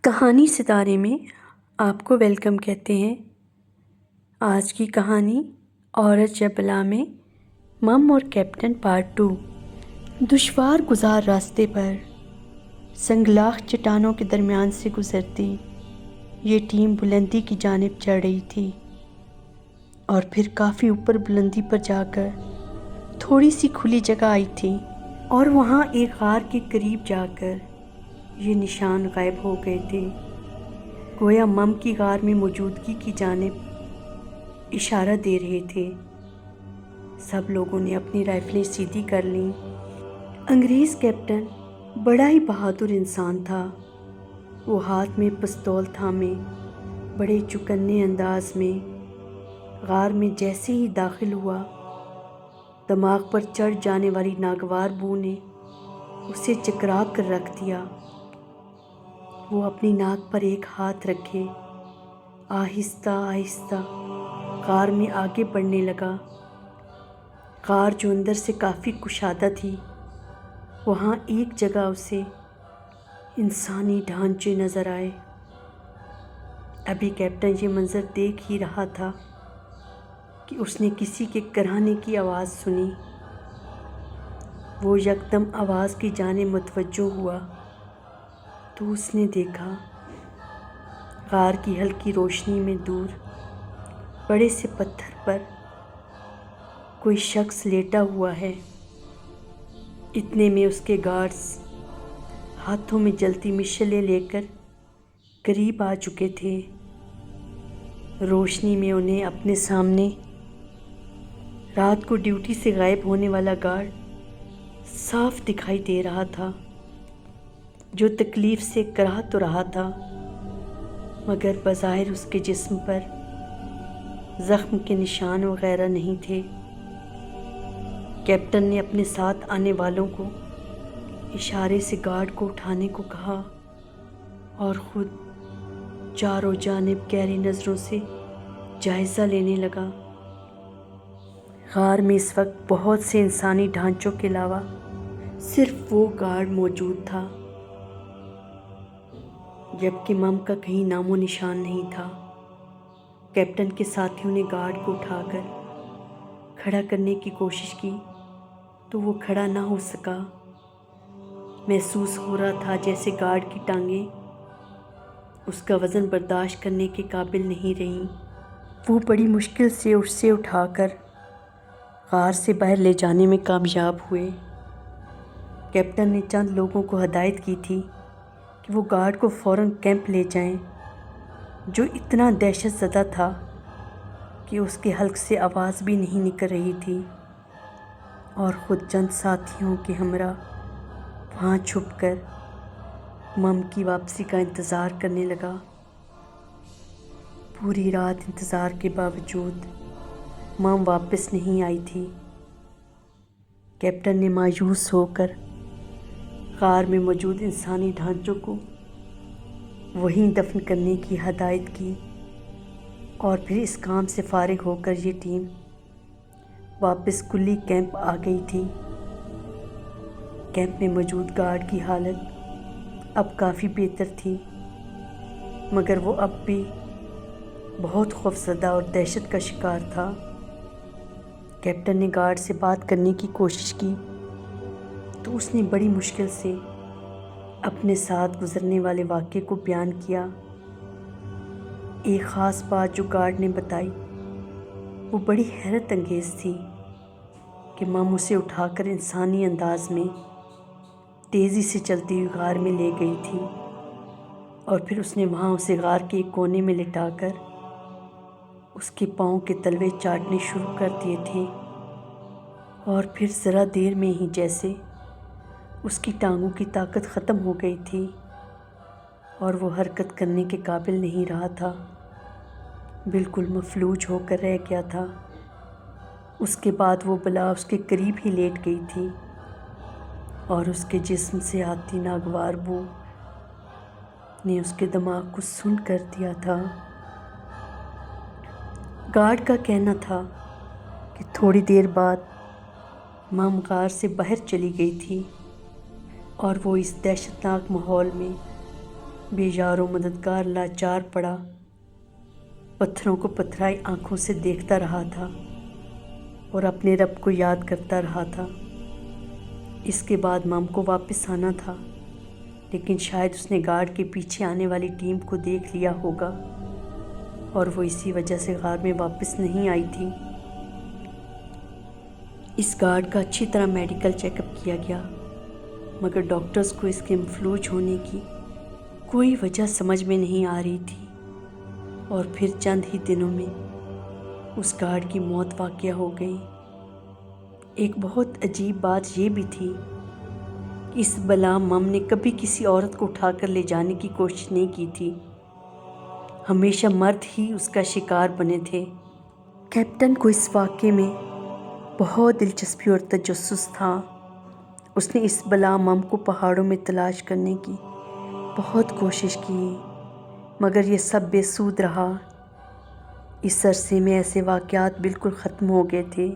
کہانی ستارے میں آپ کو ویلکم کہتے ہیں۔ آج کی کہانی عورت جبلا میں مم اور کیپٹن پارٹ 2۔ دشوار گزار راستے پر سنگلاخ چٹانوں کے درمیان سے گزرتی یہ ٹیم بلندی کی جانب چڑھ رہی تھی اور پھر کافی اوپر بلندی پر جا کر تھوڑی سی کھلی جگہ آئی تھی اور وہاں ایک غار کے قریب جا کر یہ نشان غائب ہو گئے تھے، گویا مم کی غار میں موجودگی کی جانب اشارہ دے رہے تھے۔ سب لوگوں نے اپنی رائفلیں سیدھی کر لیں۔ انگریز کیپٹن بڑا ہی بہادر انسان تھا۔ وہ ہاتھ میں پستول تھامے بڑے چوکنے انداز میں غار میں جیسے ہی داخل ہوا، دماغ پر چڑھ جانے والی ناگوار بو نے اسے چکرا کر رکھ دیا۔ وہ اپنی ناک پر ایک ہاتھ رکھے آہستہ آہستہ غار میں آگے بڑھنے لگا۔ غار جو اندر سے کافی کشادہ تھی، وہاں ایک جگہ اسے انسانی ڈھانچے نظر آئے۔ ابھی کیپٹن یہ منظر دیکھ ہی رہا تھا کہ اس نے کسی کے کراہنے کی آواز سنی۔ وہ یکدم آواز کی جانب متوجہ ہوا تو اس نے دیکھا غار کی ہلکی روشنی میں دور بڑے سے پتھر پر کوئی شخص لیٹا ہوا ہے۔ اتنے میں اس کے گارڈز ہاتھوں میں جلتی مشعلیں لے کر قریب آ چکے تھے۔ روشنی میں انہیں اپنے سامنے رات کو ڈیوٹی سے غائب ہونے والا گارڈ صاف دکھائی دے رہا تھا، جو تکلیف سے کراہ تو رہا تھا مگر بظاہر اس کے جسم پر زخم کے نشان وغیرہ نہیں تھے۔ کیپٹن نے اپنے ساتھ آنے والوں کو اشارے سے گارڈ کو اٹھانے کو کہا اور خود چاروں جانب گہری نظروں سے جائزہ لینے لگا۔ غار میں اس وقت بہت سے انسانی ڈھانچوں کے علاوہ صرف وہ گارڈ موجود تھا، جبکہ مم کا کہیں نام و نشان نہیں تھا۔ کیپٹن کے ساتھیوں نے گارڈ کو اٹھا کر کھڑا کرنے کی کوشش کی تو وہ کھڑا نہ ہو سکا۔ محسوس ہو رہا تھا جیسے گارڈ کی ٹانگیں اس کا وزن برداشت کرنے کے قابل نہیں رہیں۔ وہ بڑی مشکل سے اسے اٹھا کر غار سے باہر لے جانے میں کامیاب ہوئے۔ کیپٹن نے چند لوگوں کو ہدایت کی تھی کہ وہ گارڈ کو فوراً کیمپ لے جائیں، جو اتنا دہشت زدہ تھا کہ اس کے حلق سے آواز بھی نہیں نکل رہی تھی، اور خود چند ساتھیوں کے ہمراہ وہاں چھپ کر مم کی واپسی کا انتظار کرنے لگا۔ پوری رات انتظار کے باوجود مم واپس نہیں آئی تھی۔ کیپٹن نے مایوس ہو کر غار میں موجود انسانی ڈھانچوں کو وہیں دفن کرنے کی ہدایت کی، اور پھر اس کام سے فارغ ہو کر یہ ٹیم واپس کلی کیمپ آ گئی تھی۔ کیمپ میں موجود گارڈ کی حالت اب کافی بہتر تھی، مگر وہ اب بھی بہت خوفزدہ اور دہشت کا شکار تھا۔ کیپٹن نے گارڈ سے بات کرنے کی کوشش کی تو اس نے بڑی مشکل سے اپنے ساتھ گزرنے والے واقعے کو بیان کیا۔ ایک خاص بات جو گارڈ نے بتائی وہ بڑی حیرت انگیز تھی کہ مم اسے اٹھا کر انسانی انداز میں تیزی سے چلتی ہوئی غار میں لے گئی تھی، اور پھر اس نے وہاں اسے غار کے ایک کونے میں لٹا کر اس کے پاؤں کے تلوے چاٹنے شروع کر دیے تھے، اور پھر ذرا دیر میں ہی جیسے اس کی ٹانگوں کی طاقت ختم ہو گئی تھی اور وہ حرکت کرنے کے قابل نہیں رہا تھا، بالکل مفلوج ہو کر رہ گیا تھا۔ اس کے بعد وہ بلا اس کے قریب ہی لیٹ گئی تھی، اور اس کے جسم سے آتی ناگوار بو نے اس کے دماغ کو سن کر دیا تھا۔ گارڈ کا کہنا تھا کہ تھوڑی دیر بعد مم غار سے باہر چلی گئی تھی، اور وہ اس دہشتناک ماحول میں بے یار و مددگار لاچار پڑا، پتھروں کو پتھرائی آنکھوں سے دیکھتا رہا تھا اور اپنے رب کو یاد کرتا رہا تھا۔ اس کے بعد مام کو واپس آنا تھا، لیکن شاید اس نے گارڈ کے پیچھے آنے والی ٹیم کو دیکھ لیا ہوگا اور وہ اسی وجہ سے غار میں واپس نہیں آئی تھی۔ اس گارڈ کا اچھی طرح میڈیکل چیک اپ کیا گیا، مگر ڈاکٹرز کو اس کے مفلوج ہونے کی کوئی وجہ سمجھ میں نہیں آ رہی تھی، اور پھر چند ہی دنوں میں اس گارڈ کی موت واقع ہو گئی۔ ایک بہت عجیب بات یہ بھی تھی کہ اس بلا مم نے کبھی کسی عورت کو اٹھا کر لے جانے کی کوشش نہیں کی تھی، ہمیشہ مرد ہی اس کا شکار بنے تھے۔ کیپٹن کو اس واقعے میں بہت دلچسپی اور تجسس تھا۔ اس نے اس بلا مم کو پہاڑوں میں تلاش کرنے کی بہت کوشش کی، مگر یہ سب بے سود رہا۔ اس عرصے میں ایسے واقعات بالکل ختم ہو گئے تھے،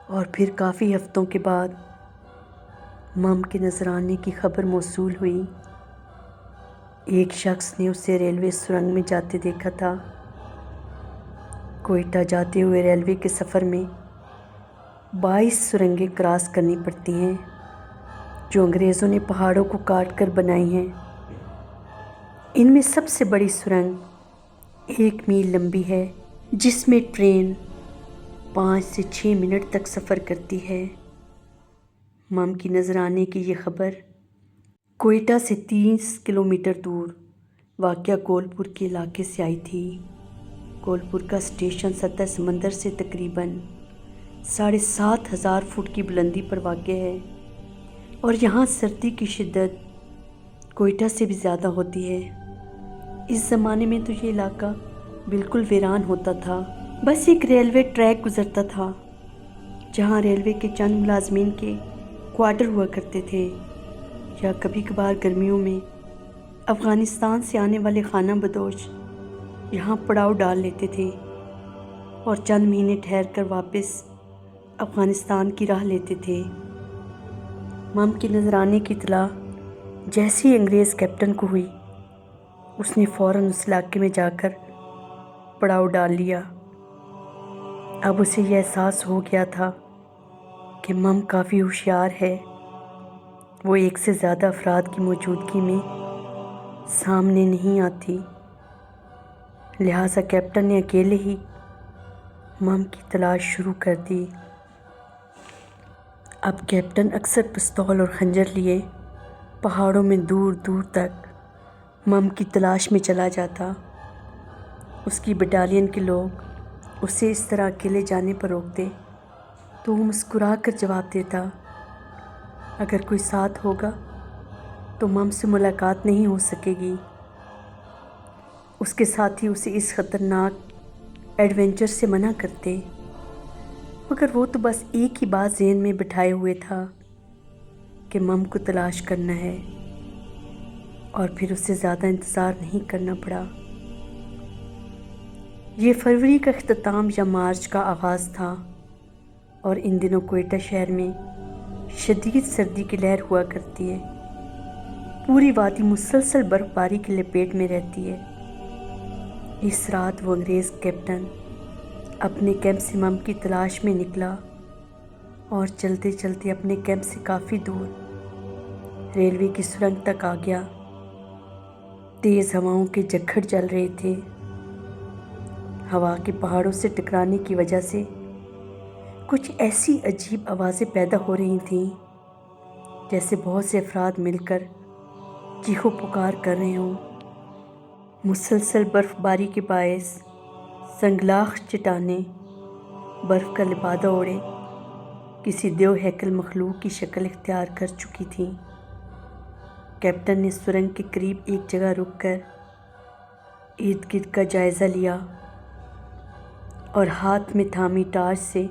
اور پھر کافی ہفتوں کے بعد مم کے نظر آنے کی خبر موصول ہوئی۔ ایک شخص نے اسے ریلوے سرنگ میں جاتے دیکھا تھا۔ کوئٹہ جاتے ہوئے ریلوے کے سفر میں 22 سرنگیں کراس کرنی پڑتی ہیں، جو انگریزوں نے پہاڑوں کو کاٹ کر بنائی ہیں۔ ان میں سب سے بڑی سرنگ 1 میل لمبی ہے، جس میں ٹرین 5 سے 6 منٹ تک سفر کرتی ہے۔ مم کی نظر آنے کی یہ خبر کوئٹہ سے 30 کلومیٹر دور واقع کولپور کے علاقے سے آئی تھی۔ کولپور کا اسٹیشن سطح سمندر سے تقریباً 7,500 فٹ کی بلندی پر واقع ہے، اور یہاں سردی کی شدت کوئٹہ سے بھی زیادہ ہوتی ہے۔ اس زمانے میں تو یہ علاقہ بالکل ویران ہوتا تھا، بس ایک ریلوے ٹریک گزرتا تھا جہاں ریلوے کے چند ملازمین کے کوارٹر ہوا کرتے تھے، یا کبھی کبھار گرمیوں میں افغانستان سے آنے والے خانہ بدوش یہاں پڑاؤ ڈال لیتے تھے اور چند مہینے ٹھہر کر واپس افغانستان کی راہ لیتے تھے۔ مم کی نظر آنے کی اطلاع جیسے ہی انگریز کیپٹن کو ہوئی، اس نے فوراً اس علاقے میں جا کر پڑاؤ ڈال لیا۔ اب اسے یہ احساس ہو گیا تھا کہ مم کافی ہوشیار ہے، وہ ایک سے زیادہ افراد کی موجودگی میں سامنے نہیں آتی، لہٰذا کیپٹن نے اکیلے ہی مم کی تلاش شروع کر دی۔ اب کیپٹن اکثر پستول اور خنجر لیے پہاڑوں میں دور دور تک مم کی تلاش میں چلا جاتا۔ اس کی بٹالین کے لوگ اسے اس طرح اکیلے جانے پر روکتے تو وہ مسکرا کر جواب دیتا، اگر کوئی ساتھ ہوگا تو مم سے ملاقات نہیں ہو سکے گی۔ اس کے ساتھی اسے اس خطرناک ایڈونچر سے منع کرتے، مگر وہ تو بس ایک ہی بات ذہن میں بٹھائے ہوئے تھا کہ مم کو تلاش کرنا ہے، اور پھر اسے زیادہ انتظار نہیں کرنا پڑا۔ یہ فروری کا اختتام یا مارچ کا آغاز تھا، اور ان دنوں کوئٹہ شہر میں شدید سردی کی لہر ہوا کرتی ہے۔ پوری وادی مسلسل برف باری کی لپیٹ میں رہتی ہے۔ اس رات وہ انگریز کیپٹن اپنے کیمپ سے مم کی تلاش میں نکلا، اور چلتے چلتے اپنے کیمپ سے کافی دور ریلوے کی سرنگ تک آ گیا۔ تیز ہواؤں کے جھکڑ چل رہے تھے۔ ہوا کے پہاڑوں سے ٹکرانے کی وجہ سے کچھ ایسی عجیب آوازیں پیدا ہو رہی تھیں جیسے بہت سے افراد مل کر چیخو پکار کر رہے ہوں۔ مسلسل برف باری کے باعث سنگلاخ چٹانیں برف کا لبادہ اوڑھے کسی دیو ہیکل مخلوق کی شکل اختیار کر چکی تھیں۔ کیپٹن نے سرنگ کے قریب ایک جگہ رک کر ارد گرد کا جائزہ لیا اور ہاتھ میں تھامی ٹارچ سے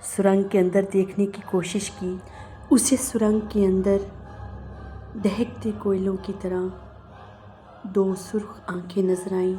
سرنگ کے اندر دیکھنے کی کوشش کی۔ اسے سرنگ کے اندر دہکتے کوئلوں کی طرح 2 سرخ آنکھیں نظر آئیں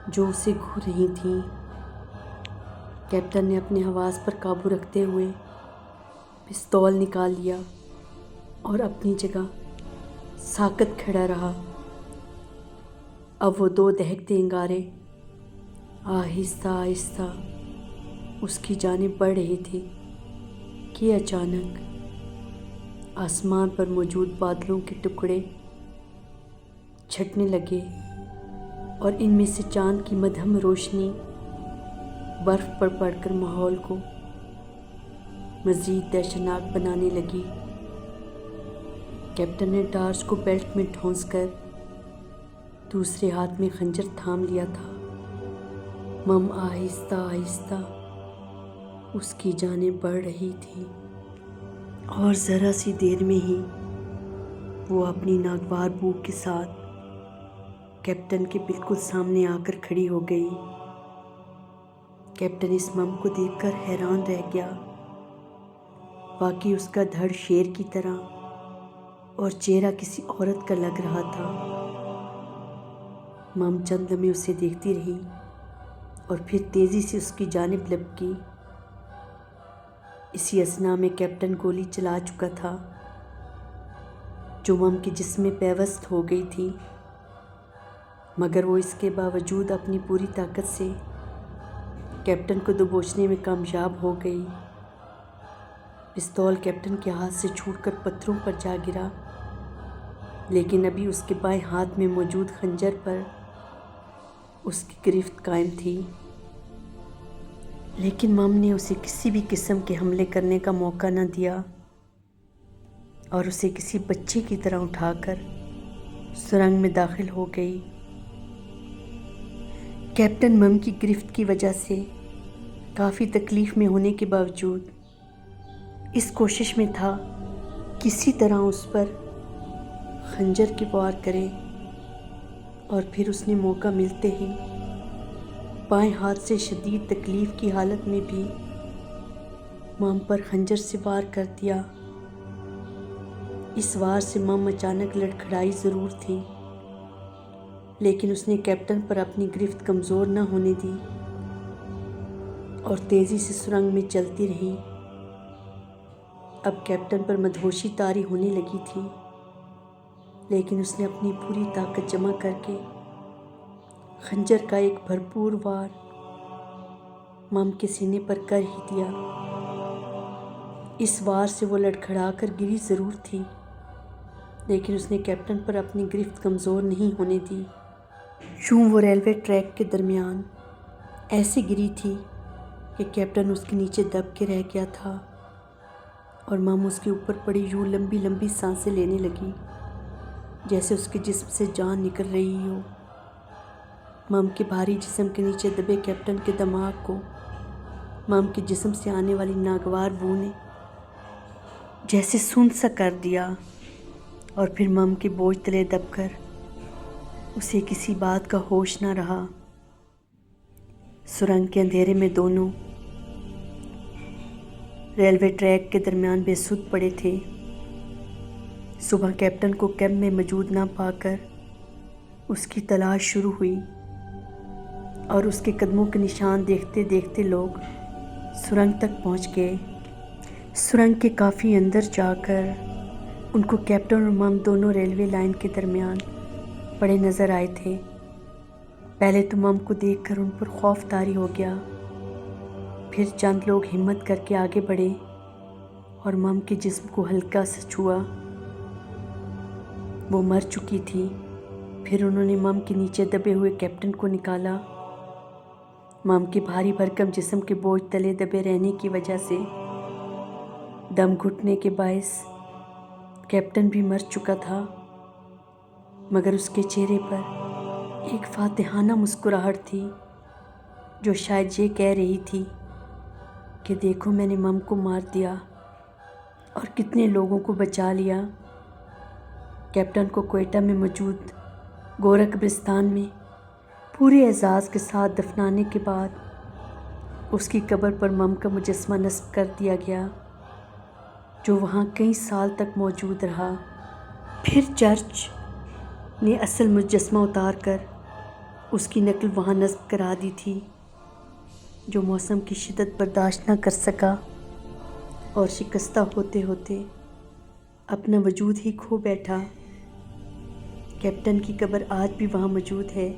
جو اسے گھور رہی تھیں۔ کیپٹن نے اپنے حواس پر قابو رکھتے ہوئے پستول نکال لیا اور اپنی جگہ ساکت کھڑا رہا۔ اب وہ دو دہکتے انگارے آہستہ آہستہ اس کی جانب بڑھ رہے تھے کہ اچانک آسمان پر موجود بادلوں کے ٹکڑے چھٹنے لگے اور ان میں سے چاند کی مدھم روشنی برف پر پڑ کر ماحول کو مزید دہشتناک بنانے لگی۔ کیپٹن نے ٹارچ کو بیلٹ میں ٹھونس کر دوسرے ہاتھ میں خنجر تھام لیا تھا۔ مم آہستہ آہستہ اس کی جانب بڑھ رہی تھی اور ذرا سی دیر میں ہی وہ اپنی ناگوار بو کے ساتھ کیپٹن کے بالکل سامنے آ کر کھڑی ہو گئی۔ کیپٹن اس مم کو دیکھ کر حیران رہ گیا۔ واقعی اس کا دھڑ شیر کی طرح اور چہرہ کسی عورت کا لگ رہا تھا۔ مم چند لمحے اسے دیکھتی رہی اور پھر تیزی سے اس کی جانب لپکی۔ اسی اثنا میں کیپٹن گولی چلا چکا تھا جو مم کے جسم میں پیوست ہو گئی تھی، مگر وہ اس کے باوجود اپنی پوری طاقت سے کیپٹن کو دبوچنے میں کامیاب ہو گئی۔ پستول کیپٹن کے ہاتھ سے چھوٹ کر پتھروں پر جا گرا، لیکن ابھی اس کے بائیں ہاتھ میں موجود خنجر پر اس کی گرفت قائم تھی۔ لیکن مم نے اسے کسی بھی قسم کے حملے کرنے کا موقع نہ دیا اور اسے کسی بچے کی طرح اٹھا کر سرنگ میں داخل ہو گئی۔ کیپٹن مم کی گرفت کی وجہ سے کافی تکلیف میں ہونے کے باوجود اس کوشش میں تھا کسی طرح اس پر خنجر کے وار کرے، اور پھر اس نے موقع ملتے ہی بائیں ہاتھ سے شدید تکلیف کی حالت میں بھی مم پر خنجر سے وار کر دیا۔ اس وار سے مم اچانک لڑکھڑائی ضرور تھی، لیکن اس نے کیپٹن پر اپنی گرفت کمزور نہ ہونے دی اور تیزی سے سرنگ میں چلتی رہی۔ اب کیپٹن پر مدہوشی طاری ہونے لگی تھی، لیکن اس نے اپنی پوری طاقت جمع کر کے خنجر کا ایک بھرپور وار مم کے سینے پر کر ہی دیا۔ اس وار سے وہ لڑکھڑا کر گری ضرور تھی، لیکن اس نے کیپٹن پر اپنی گرفت کمزور نہیں ہونے دی۔ یوں وہ ریلوے ٹریک کے درمیان ایسے گری تھی کہ کیپٹن اس کے نیچے دب کے رہ گیا تھا اور مم اس کے اوپر پڑی یوں لمبی لمبی سانسیں لینے لگی جیسے اس کے جسم سے جان نکل رہی ہو۔ مم کے بھاری جسم کے نیچے دبے کیپٹن کے دماغ کو مم کے جسم سے آنے والی ناگوار بو نے جیسے سن سا کر دیا، اور پھر مم کے بوجھ تلے دب کر اسے کسی بات کا ہوش نہ رہا۔ سرنگ کے اندھیرے میں دونوں ریلوے ٹریک کے درمیان بے سدھ پڑے تھے۔ صبح کیپٹن کو کیمپ میں موجود نہ پا کر اس کی تلاش شروع ہوئی، اور اس کے قدموں کے نشان دیکھتے دیکھتے لوگ سرنگ تک پہنچ گئے۔ سرنگ کے کافی اندر جا کر ان کو کیپٹن اور مم دونوں ریلوے لائن کے درمیان پڑے نظر آئے تھے۔ پہلے تو مم کو دیکھ کر ان پر خوف طاری ہو گیا، پھر چند لوگ ہمت کر کے آگے بڑھے اور مم کے جسم کو ہلکا سا چھوا۔ وہ مر چکی تھی۔ پھر انہوں نے مم کے نیچے دبے ہوئے کیپٹن کو نکالا۔ مم کے بھاری بھرکم جسم کے بوجھ تلے دبے رہنے کی وجہ سے دم گھٹنے کے باعث کیپٹن بھی مر چکا تھا، مگر اس کے چہرے پر ایک فاتحانہ مسکراہٹ تھی جو شاید یہ کہہ رہی تھی کہ دیکھو میں نے مم کو مار دیا اور کتنے لوگوں کو بچا لیا۔ کیپٹن کو کوئٹہ میں موجود گورا قبرستان میں پورے اعزاز کے ساتھ دفنانے کے بعد اس کی قبر پر مم کا مجسمہ نصب کر دیا گیا جو وہاں کئی سال تک موجود رہا۔ پھر چرچ نے اصل مجسمہ اتار کر اس کی نقل وہاں نصب کرا دی تھی، جو موسم کی شدت برداشت نہ کر سکا اور شکستہ ہوتے ہوتے اپنا وجود ہی کھو بیٹھا۔ کیپٹن کی قبر آج بھی وہاں موجود ہے،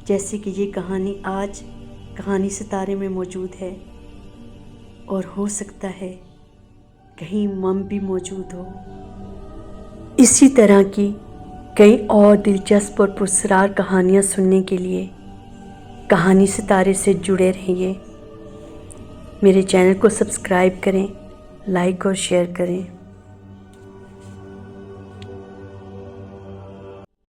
جیسے کہ یہ کہانی آج کہانی ستارے میں موجود ہے، اور ہو سکتا ہے کہیں مم بھی موجود ہو۔ اسی طرح کی کئی اور دلچسپ اور پراسرار کہانیاں سننے کے لیے کہانی ستارے سے جڑے رہیے۔ میرے چینل کو سبسکرائب کریں، لائک اور شیئر کریں۔